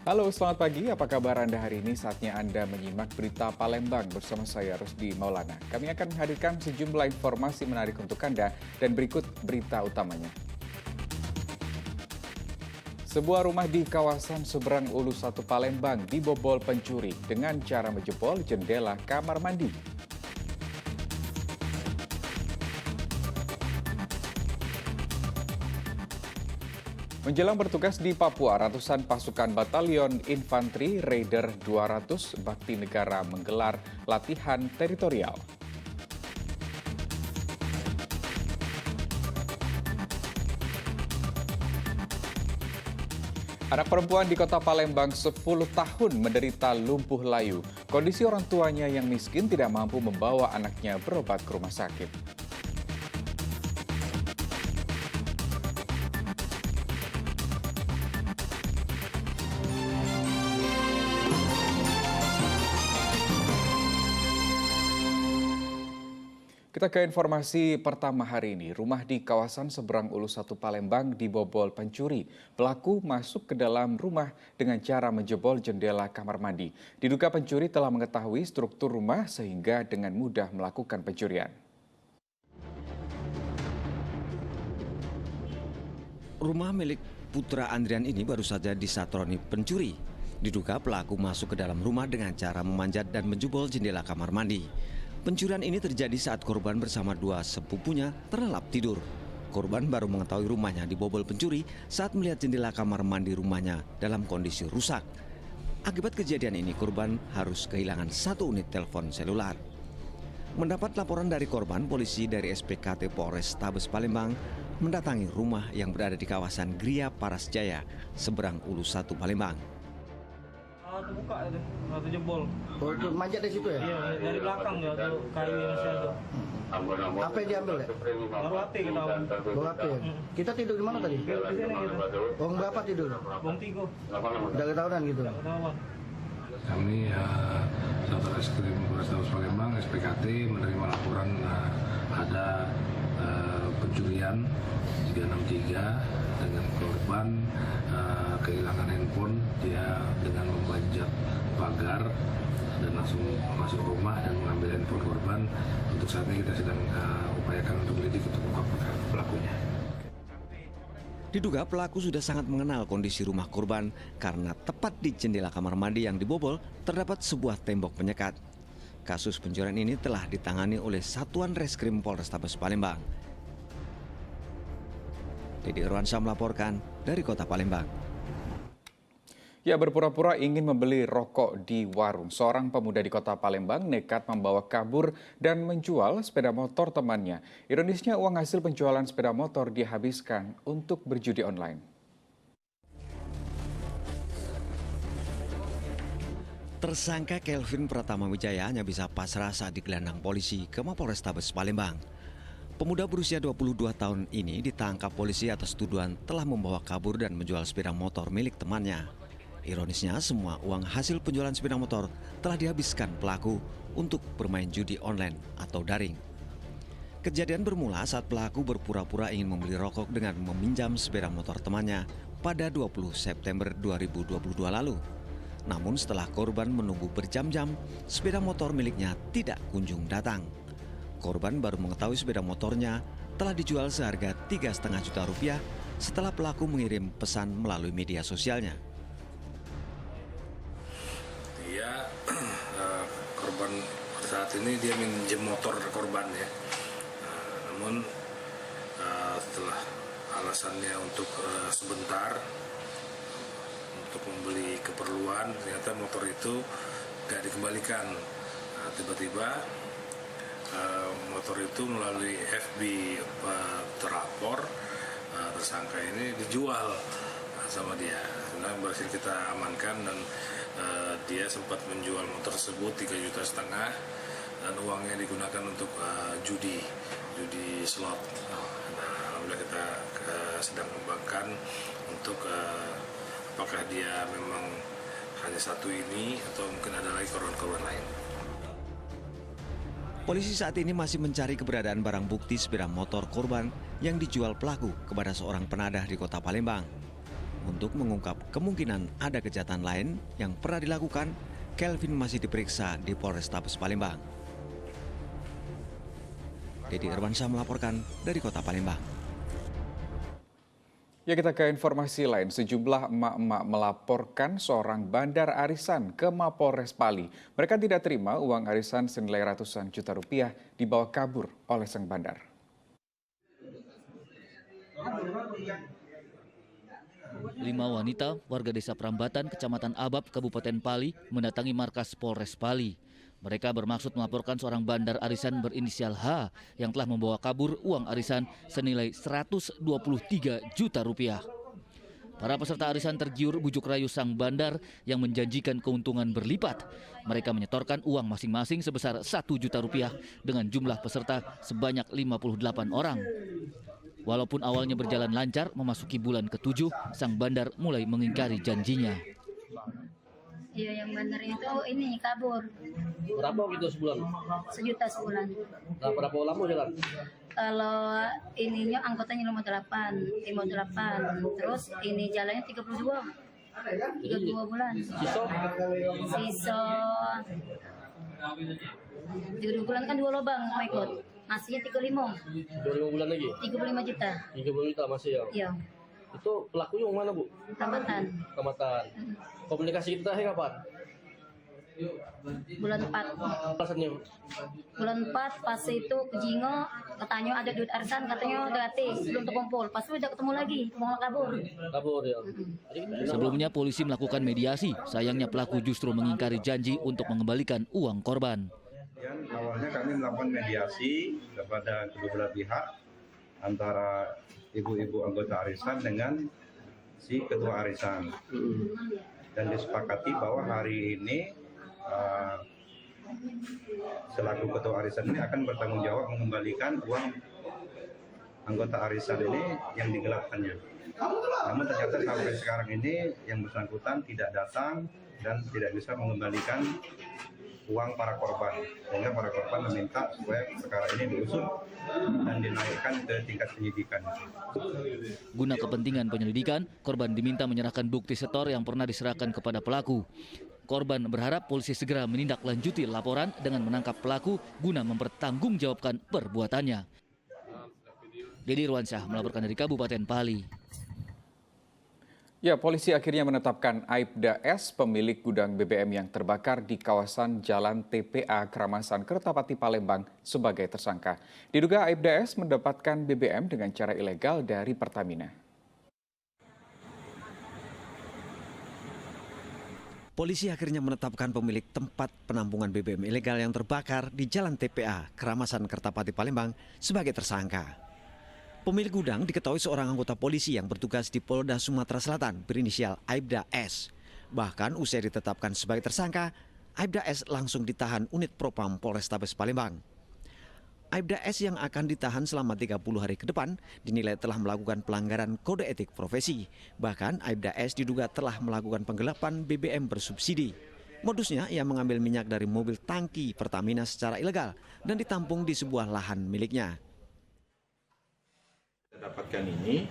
Halo, selamat pagi. Apa kabar Anda hari ini? Saatnya Anda menyimak berita Palembang bersama saya, Rusdi Maulana. Kami akan menghadirkan sejumlah informasi menarik untuk Anda dan berikut berita utamanya. Sebuah rumah di kawasan seberang Ulu 1 Palembang dibobol pencuri dengan cara menjebol jendela kamar mandi. Menjelang bertugas di Papua, ratusan pasukan Batalion Infanteri Raider 200 Bakti Negara menggelar latihan teritorial. Anak perempuan di kota Palembang 10 tahun menderita lumpuh layu. Kondisi orang tuanya yang miskin tidak mampu membawa anaknya berobat ke rumah sakit. Kita ke informasi pertama hari ini. Rumah di kawasan seberang Ulu 1 Palembang dibobol pencuri. Pelaku masuk ke dalam rumah dengan cara menjebol jendela kamar mandi. Diduga pencuri telah mengetahui struktur rumah sehingga dengan mudah melakukan pencurian. Rumah milik Putra Andrian ini baru saja disatroni pencuri. Diduga pelaku masuk ke dalam rumah dengan cara memanjat dan menjebol jendela kamar mandi. Pencurian ini terjadi saat korban bersama dua sepupunya terlelap tidur. Korban baru mengetahui rumahnya dibobol pencuri saat melihat jendela kamar mandi rumahnya dalam kondisi rusak. Akibat kejadian ini korban harus kehilangan satu unit telepon selular. Mendapat laporan dari korban, polisi dari SPKT Polres Tabes Palembang mendatangi rumah yang berada di kawasan Gria Paras Jaya, seberang Ulu 1 Palembang. Itu buka itu, atau jebol. Oh, itu manjat dari situ ya? Iya, dari belakang ya, tuh kayu yang masih ada. Apa yang diambil ya? Baru hati kita awal. Bawa apa ya? Kita tidur di mana tadi? Di sini gitu. Bang berapa tidur? Bong tigo, Udah ketahuan gitu? ketahuan. Kami Satreskrim Polrestabes Palembang SPKT menerima laporan ada pencurian 363 dengan korban kehilangan handphone. Dia dengan memanjat pagar dan langsung masuk rumah dan mengambil handphone korban. Untuk saat ini kita sedang upayakan untuk melidik untuk mengungkap pelakunya. Diduga pelaku sudah sangat mengenal kondisi rumah korban karena tepat di jendela kamar mandi yang dibobol terdapat sebuah tembok penyekat. Kasus pencurian ini telah ditangani oleh Satuan Reskrim Polrestabes Palembang. Dede Irwansyah melaporkan dari Kota Palembang. Ya, berpura-pura ingin membeli rokok di warung. Seorang pemuda di kota Palembang nekat membawa kabur dan menjual sepeda motor temannya. Ironisnya, uang hasil penjualan sepeda motor dihabiskan untuk berjudi online. Tersangka Kelvin Pratama Wijaya hanya bisa pasrah saat digelandang polisi ke Mapolrestabes Palembang. Pemuda berusia 22 tahun ini ditangkap polisi atas tuduhan telah membawa kabur dan menjual sepeda motor milik temannya. Ironisnya, semua uang hasil penjualan sepeda motor telah dihabiskan pelaku untuk bermain judi online atau daring. Kejadian bermula saat pelaku berpura-pura ingin membeli rokok dengan meminjam sepeda motor temannya pada 20 September 2022 lalu. Namun setelah korban menunggu berjam-jam, sepeda motor miliknya tidak kunjung datang. Korban baru mengetahui sepeda motornya telah dijual seharga 3,5 juta rupiah setelah pelaku mengirim pesan melalui media sosialnya. Dia korban saat ini dia minjem motor korban ya. Namun setelah alasannya untuk sebentar untuk membeli keperluan, ternyata motor itu gak dikembalikan. Tiba-tiba motor itu melalui FB terlapor, tersangka ini dijual sama dia. Nah, berhasil kita amankan dan dia sempat menjual motor tersebut 3,5 juta dan uangnya digunakan untuk judi slot. Nah, alhamdulillah kita sedang mengembangkan untuk apakah dia memang hanya satu ini atau mungkin ada lagi korban-korban lain. Polisi saat ini masih mencari keberadaan barang bukti sepeda motor korban yang dijual pelaku kepada seorang penadah di kota Palembang. Untuk mengungkap kemungkinan ada kejahatan lain yang pernah dilakukan, Kelvin masih diperiksa di Polrestabes Palembang. Dedi Irwansyah melaporkan dari Kota Palembang. Ya, kita ke informasi lain. Sejumlah emak-emak melaporkan seorang bandar arisan ke Mapolres Pali. Mereka tidak terima uang arisan senilai ratusan juta rupiah dibawa kabur oleh sang bandar. Lima wanita warga desa Prambatan, Kecamatan Abab, Kabupaten Pali mendatangi markas Polres Pali. Mereka bermaksud melaporkan seorang bandar arisan berinisial H yang telah membawa kabur uang arisan senilai 123 juta rupiah. Para peserta arisan tergiur bujuk rayu sang bandar yang menjanjikan keuntungan berlipat. Mereka menyetorkan uang masing-masing sebesar 1 juta rupiah dengan jumlah peserta sebanyak 58 orang. Walaupun awalnya berjalan lancar, memasuki bulan ke-7, sang bandar mulai mengingkari janjinya. Iya, yang bandar itu ini kabur. Berapa gitu sebulan? 1 juta sebulan. Nah, berapa lama jalan? Kalau ininya anggotanya 58. Terus ini jalannya 32 bulan. Sisa 32 bulan kan 2 lubang mau ikut. Masihnya 35. 25 bulan lagi? 35 juta. 35 juta masih ya? Iya. Itu pelakunya yang mana, Bu? Tambatan. Komunikasi kita terakhir kapan? Bulan 4. Alasannya? Bulan 4 pas itu ke Jingo, katanya ada duit arisan, katanya gratis, belum terkumpul. Pas itu udah ketemu lagi, mau kabur. Kabur ya. Sebelumnya polisi melakukan mediasi, sayangnya pelaku justru mengingkari janji untuk mengembalikan uang korban. Awalnya kami melakukan mediasi kepada kedua belah pihak antara ibu-ibu anggota arisan dengan si ketua arisan, dan disepakati bahwa hari ini selaku ketua arisan ini akan bertanggung jawab mengembalikan uang anggota arisan ini yang digelapkannya. Namun ternyata sampai sekarang ini yang bersangkutan tidak datang dan tidak bisa mengembalikan uang para korban, sehingga para korban meminta supaya perkara ini diusut dan dinaikkan ke tingkat penyidikan. Guna kepentingan penyelidikan, korban diminta menyerahkan bukti setor yang pernah diserahkan kepada pelaku. Korban berharap polisi segera menindaklanjuti laporan dengan menangkap pelaku guna mempertanggungjawabkan perbuatannya. Dedi Irwansyah melaporkan dari Kabupaten Pali. Ya, polisi akhirnya menetapkan Aibda S, pemilik gudang BBM yang terbakar di kawasan Jalan TPA Keramasan Kertapati Palembang sebagai tersangka. Diduga Aibda S mendapatkan BBM dengan cara ilegal dari Pertamina. Polisi akhirnya menetapkan pemilik tempat penampungan BBM ilegal yang terbakar di Jalan TPA Keramasan Kertapati Palembang sebagai tersangka. Pemilik gudang diketahui seorang anggota polisi yang bertugas di Polda Sumatera Selatan berinisial Aibda S. Bahkan usai ditetapkan sebagai tersangka, Aibda S langsung ditahan unit Propam Polrestabes Palembang. Aibda S yang akan ditahan selama 30 hari ke depan dinilai telah melakukan pelanggaran kode etik profesi. Bahkan Aibda S diduga telah melakukan penggelapan BBM bersubsidi. Modusnya ia mengambil minyak dari mobil tangki Pertamina secara ilegal dan ditampung di sebuah lahan miliknya. Dapatkan ini,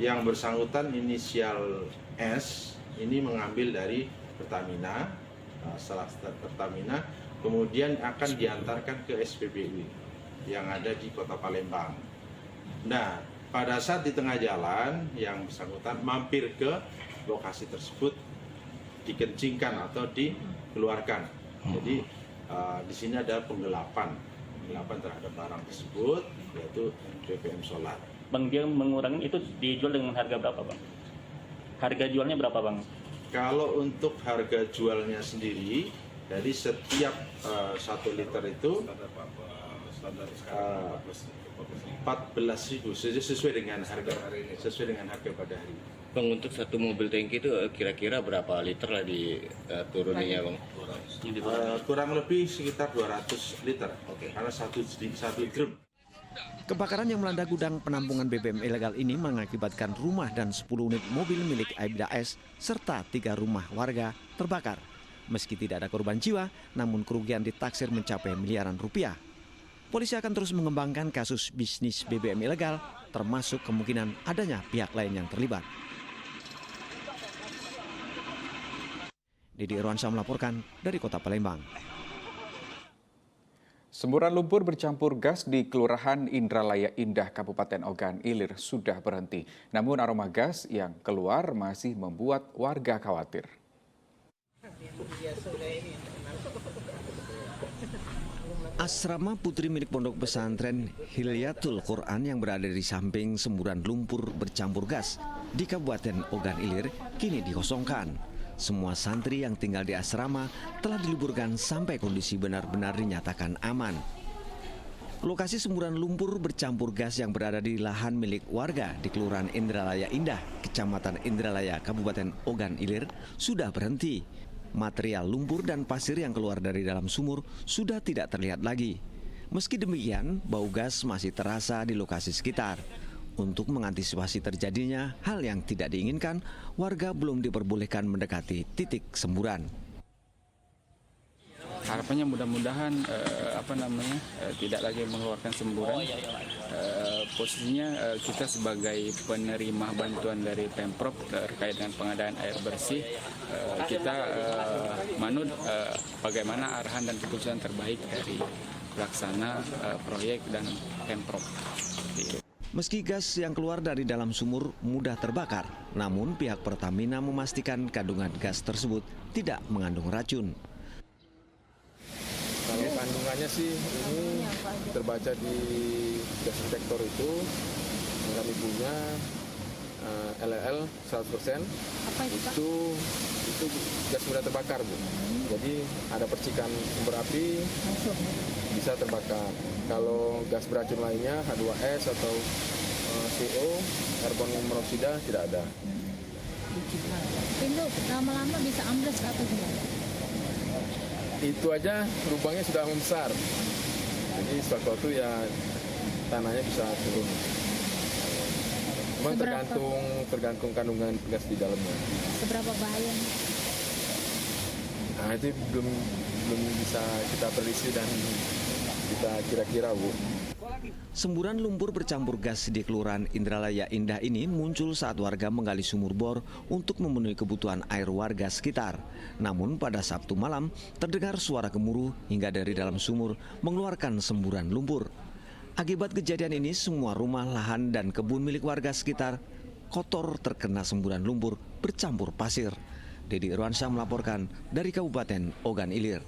yang bersangkutan inisial S ini mengambil dari Pertamina, salah satu Pertamina, kemudian akan diantarkan ke SPBU yang ada di Kota Palembang. Nah, pada saat di tengah jalan, yang bersangkutan mampir ke lokasi tersebut, dikencingkan atau dikeluarkan. Jadi di sini ada penggelapan terhadap barang tersebut, yaitu BBM solar. Bang, dia mengurangi itu dijual dengan harga berapa, Bang? Harga jualnya berapa, Bang? Kalau untuk harga jualnya sendiri, dari setiap 1 liter itu 14.000 sesuai dengan harga pada hari ini. Bang, untuk satu mobil tangki itu kira-kira berapa liter lah dituruninya, Bang? Kurang lebih sekitar 200 liter. Karena satu drum. Kebakaran yang melanda gudang penampungan BBM ilegal ini mengakibatkan rumah dan 10 unit mobil milik Aibda S serta 3 rumah warga terbakar. Meski tidak ada korban jiwa, namun kerugian ditaksir mencapai miliaran rupiah. Polisi akan terus mengembangkan kasus bisnis BBM ilegal, termasuk kemungkinan adanya pihak lain yang terlibat. Dedi Irwansyah melaporkan dari Kota Palembang. Semburan lumpur bercampur gas di Kelurahan Indralaya Indah, Kabupaten Ogan Ilir sudah berhenti. Namun aroma gas yang keluar masih membuat warga khawatir. Asrama putri milik pondok pesantren Hilyatul Quran yang berada di samping semburan lumpur bercampur gas di Kabupaten Ogan Ilir kini dikosongkan. Semua santri yang tinggal di asrama telah diliburkan sampai kondisi benar-benar dinyatakan aman. Lokasi semburan lumpur bercampur gas yang berada di lahan milik warga di Kelurahan Indralaya Indah, Kecamatan Indralaya, Kabupaten Ogan Ilir sudah berhenti. Material lumpur dan pasir yang keluar dari dalam sumur sudah tidak terlihat lagi. Meski demikian, bau gas masih terasa di lokasi sekitar. Untuk mengantisipasi terjadinya hal yang tidak diinginkan, warga belum diperbolehkan mendekati titik semburan. Harapannya mudah-mudahan tidak lagi mengeluarkan semburan. Posisinya kita sebagai penerima bantuan dari Pemprov terkait dengan pengadaan air bersih, kita manut bagaimana arahan dan keputusan terbaik dari pelaksana proyek dan Pemprov. Meski gas yang keluar dari dalam sumur mudah terbakar, namun pihak Pertamina memastikan kandungan gas tersebut tidak mengandung racun. Kalau kandungannya sih ini terbaca di gas detektor itu kami punya LLL 100%. Apa itu gas mudah terbakar, Bu. Jadi ada percikan sumber api bisa terbakar. Kalau gas beracun lainnya H2S atau CO, karbon monoksida tidak ada. Itu lama-lama bisa ambles atau gimana? Itu aja lubangnya sudah membesar. Jadi sewaktu ya tanahnya bisa turun. Memang tergantung kandungan gas di dalamnya. Seberapa bahaya? Nah itu belum bisa kita prediksi dan kita kira-kira, Bu. Semburan lumpur bercampur gas di Kelurahan Indralaya Indah ini muncul saat warga menggali sumur bor untuk memenuhi kebutuhan air warga sekitar. Namun pada Sabtu malam terdengar suara gemuruh hingga dari dalam sumur mengeluarkan semburan lumpur. Akibat kejadian ini semua rumah, lahan, dan kebun milik warga sekitar kotor terkena semburan lumpur bercampur pasir. Dedi Irwansyah melaporkan dari Kabupaten Ogan Ilir.